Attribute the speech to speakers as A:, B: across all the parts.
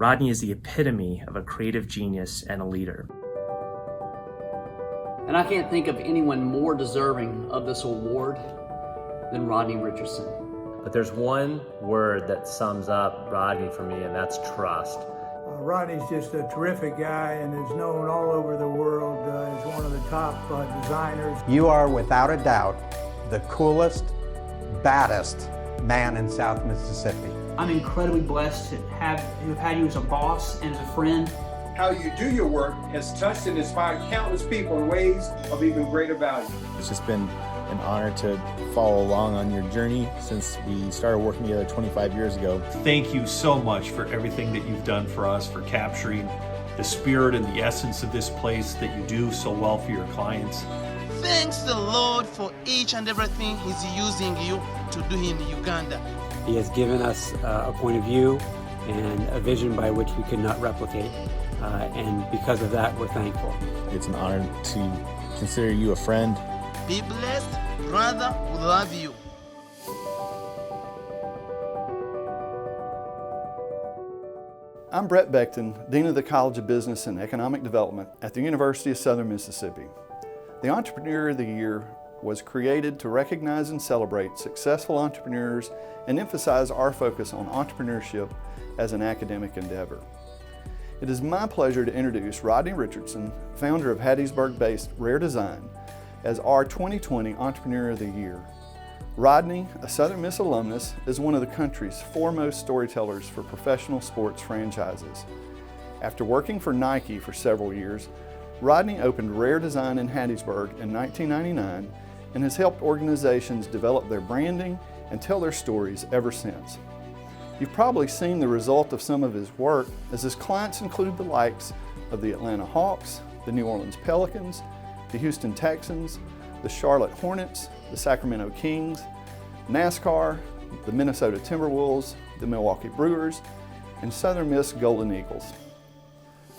A: Rodney is the epitome of a creative genius and a leader.
B: And I can't think of anyone more deserving of this award than Rodney Richardson.
C: But there's one word that sums up Rodney for me, and that's trust.
D: Rodney's just a terrific guy and is known all over the world as one of the top designers.
E: You are, without a doubt, the coolest, baddest man in South Mississippi.
F: I'm incredibly blessed to have had you as a boss and as a friend.
G: How you do your work has touched and inspired countless people in ways of even greater value.
H: It's just been an honor to follow along on your journey since we started working together 25 years ago.
I: Thank you so much for everything that you've done for us, for capturing the spirit and the essence of this place that you do so well for your clients.
J: Thanks the Lord for each and everything He's using you to do in Uganda.
K: He has given us a point of view and a vision by which we could not replicate. And because of that, we're thankful.
H: It's an honor to consider you a friend.
J: Be blessed, brother. We love you.
L: I'm Brett Beckton, Dean of the College of Business and Economic Development at the University of Southern Mississippi. The Entrepreneur of the Year was created to recognize and celebrate successful entrepreneurs and emphasize our focus on entrepreneurship as an academic endeavor. It is my pleasure to introduce Rodney Richardson, founder of Hattiesburg-based Rare Design, as our 2020 Entrepreneur of the Year. Rodney, a Southern Miss alumnus, is one of the country's foremost storytellers for professional sports franchises. After working for Nike for several years, Rodney opened Rare Design in Hattiesburg in 1999 and has helped organizations develop their branding and tell their stories ever since. You've probably seen the result of some of his work, as his clients include the likes of the Atlanta Hawks, the New Orleans Pelicans, the Houston Texans, the Charlotte Hornets, the Sacramento Kings, NASCAR, the Minnesota Timberwolves, the Milwaukee Brewers, and Southern Miss Golden Eagles.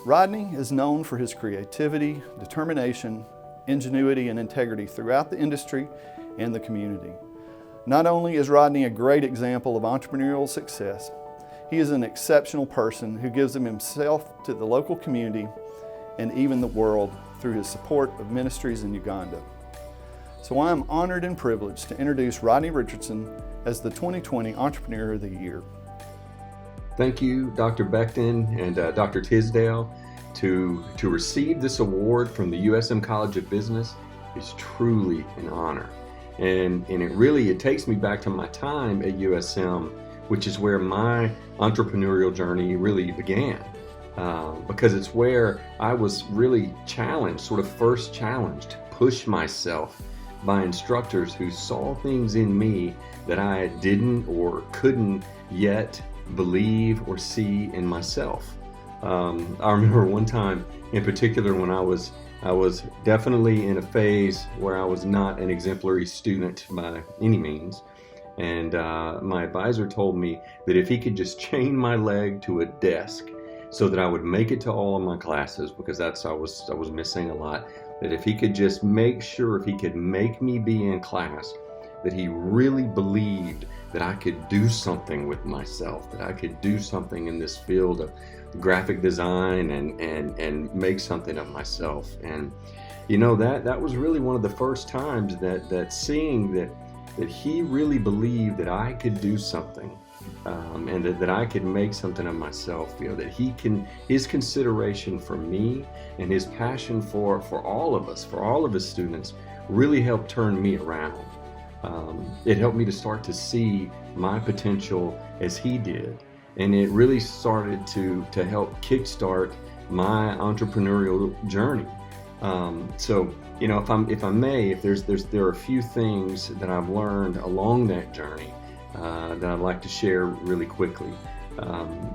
L: Rodney is known for his creativity, determination, ingenuity, and integrity throughout the industry and the community. Not only is Rodney a great example of entrepreneurial success, he is an exceptional person who gives of himself to the local community and even the world through his support of ministries in Uganda. So I am honored and privileged to introduce Rodney Richardson as the 2020 Entrepreneur of the Year.
M: Thank you, Dr. Beckton and Dr. Tisdale. To receive this award from the USM College of Business is truly an honor. And it takes me back to my time at USM, which is where my entrepreneurial journey really began. Because it's where I was really challenged, sort of first challenged, to push myself by instructors who saw things in me that I didn't or couldn't yet believe or see in myself. I remember one time in particular when I was definitely in a phase where I was not an exemplary student by any means. And my advisor told me that if he could just chain my leg to a desk so that I would make it to all of my classes, because I was missing a lot, that if he could just make sure, if he could make me be in class, that he really believed that I could do something with myself, that I could do something in this field of graphic design and make something of myself. And you know, that was really one of the first times that seeing that he really believed that I could do something, and that I could make something of myself. You know, that his consideration for me and his passion for all of us, for all of his students, really helped turn me around. It helped me to start to see my potential as he did. And it really started to help kickstart my entrepreneurial journey. So, you know, if I may, there are a few things that I've learned along that journey that I'd like to share really quickly.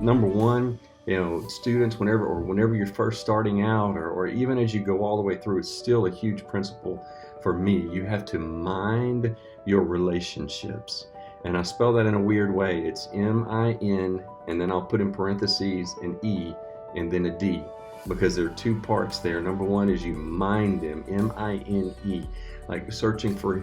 M: Number one, you know, students, whenever you're first starting out, or even as you go all the way through, it's still a huge principle for me. You have to mind your relationships. And I spell that in a weird way. It's M-I-N, and then I'll put in parentheses an E, and then a D, because there are two parts there. Number one is you mind them, M-I-N-E, like searching for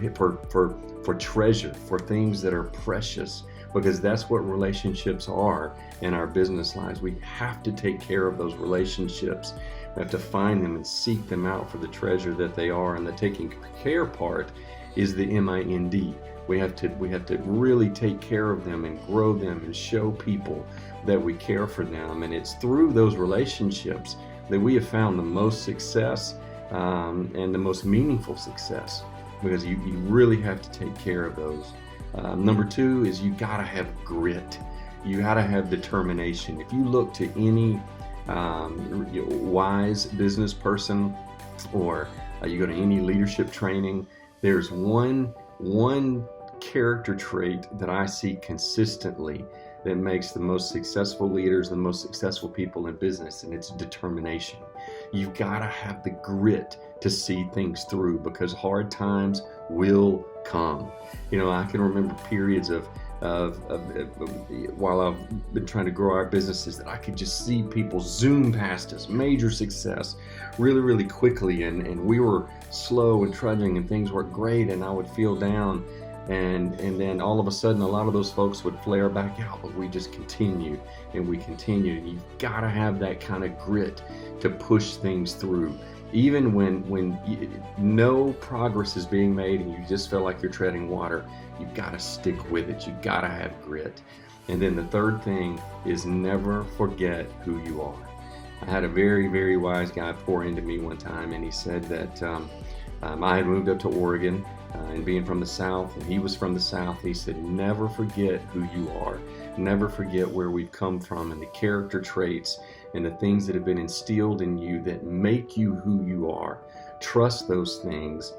M: treasure, for things that are precious, because that's what relationships are in our business lives. We have to take care of those relationships. We have to find them and seek them out for the treasure that they are, and the taking care part is the MIND. We have to really take care of them and grow them and show people that we care for them. And it's through those relationships that we have found the most success and the most meaningful success, because you really have to take care of those. Number two is you gotta have grit. You gotta have determination. If you look to any wise business person, or you go to any leadership training, there's one character trait that I see consistently that makes the most successful leaders, the most successful people in business, and it's determination. You've got to have the grit to see things through, because hard times will come. You know, I can remember periods of while I've been trying to grow our businesses, that I could just see people zoom past us, major success, really quickly, and we were slow and trudging and things weren't great, and I would feel down, and then all of a sudden a lot of those folks would flare back out, but we just continued and we continued. And you've got to have that kind of grit to push things through, even when no progress is being made and you just feel like you're treading water. You've got to stick with it. You've got to have grit. And then the third thing is never forget who you are. I had a very wise guy pour into me one time, and he said that I had moved up to Oregon, and being from the South, and he was from the South, he said, never forget who you are. Never forget where we've come from and the character traits and the things that have been instilled in you that make you who you are. Trust those things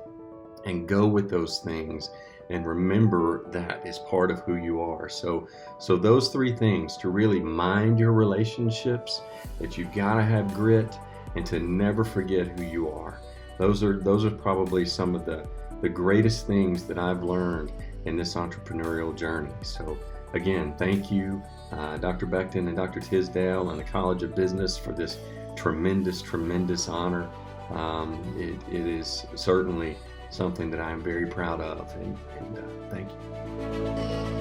M: and go with those things, and remember that is part of who you are. So those three things, to really mind your relationships, that you've got to have grit, and to never forget who you are. Those are probably some of the greatest things that I've learned in this entrepreneurial journey. So again, thank you, Dr. Becton and Dr. Tisdale and the College of Business, for this tremendous honor. It is certainly something that I'm very proud of, and thank you.